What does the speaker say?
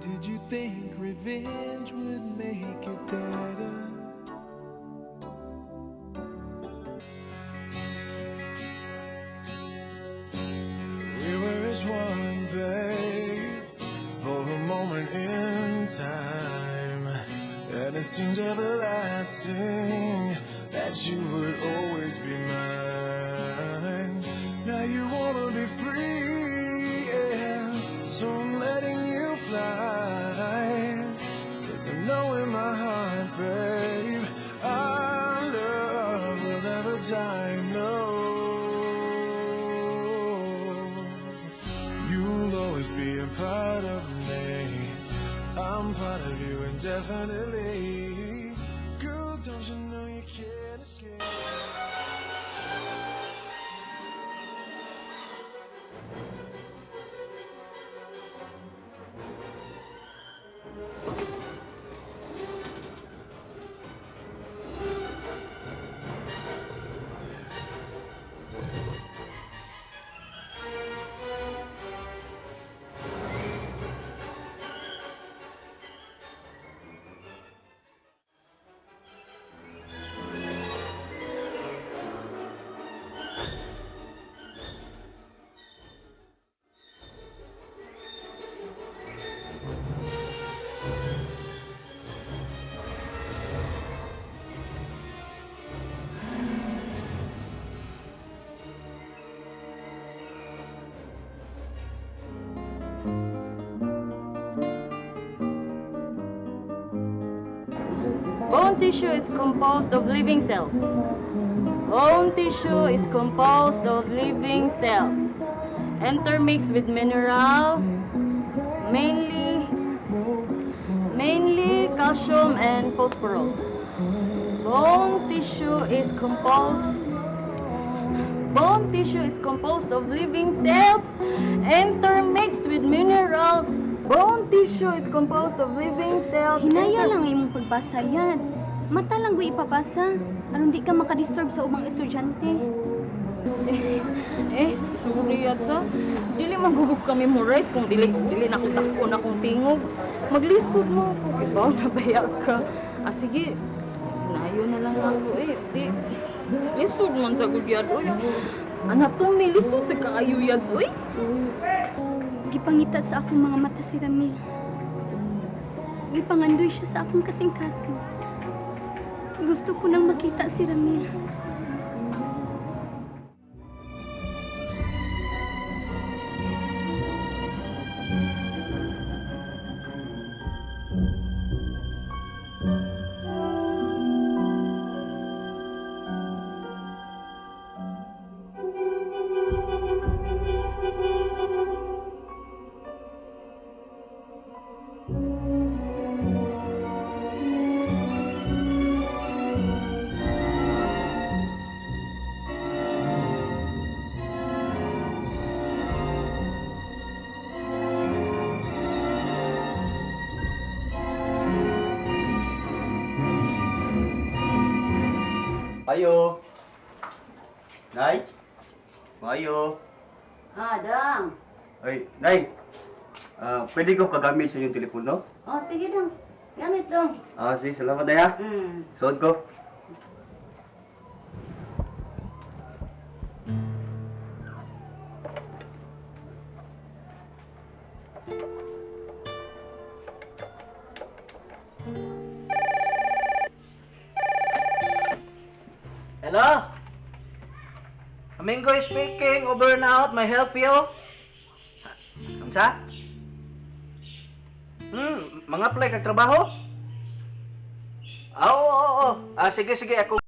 did you think revenge would make it better? We were as one, babe, for a moment in time, and it seemed everlasting that you would always be mine. Now you wanna be free, yeah, so I'm letting you fly, 'cause I know in my heart, babe, our love will never die, no. You'll always be a part of me, I'm part of you indefinitely. Girl, don't you know you can't escape? Bone tissue is composed of living cells. Bone tissue is composed of living cells, intermixed with mineral, mainly calcium and phosphorus. Bone tissue is composed of living cells, intermixed with minerals. Bone tissue is composed of living cells. Hinaya lang imong pagbasa, Yads. Mata lang ko ipabasa. Aron di ka makadisturb sa ubang estudyante. Sorry, Yads, ha? Dili magugog ka memorize kung dili nakutako na kung tingog. Maglisod mo ako. Ibaw na bayag ka. Sige. Hinayo na lang ako, Di. Lisod man sa gudyad, anatomy, lisod sa kaayo, Yads, Gipangita sa akong mga mata si Ramil. Gipangandoy siya sa akong kasing-kasing. Gusto ko nang makita si Ramil. Ayo. Nay? Ayo. Dang. Ay, Nay. Pwede ko kagamit sa inyong telepono? Sige, Dang. Gamit, Dang. Sige, salamat Nay ha. Suot ko. Hello? Amingo speaking. Over and out. May help you? Kamsa? Mga apply kag trabaho? Oo. Sige. Ako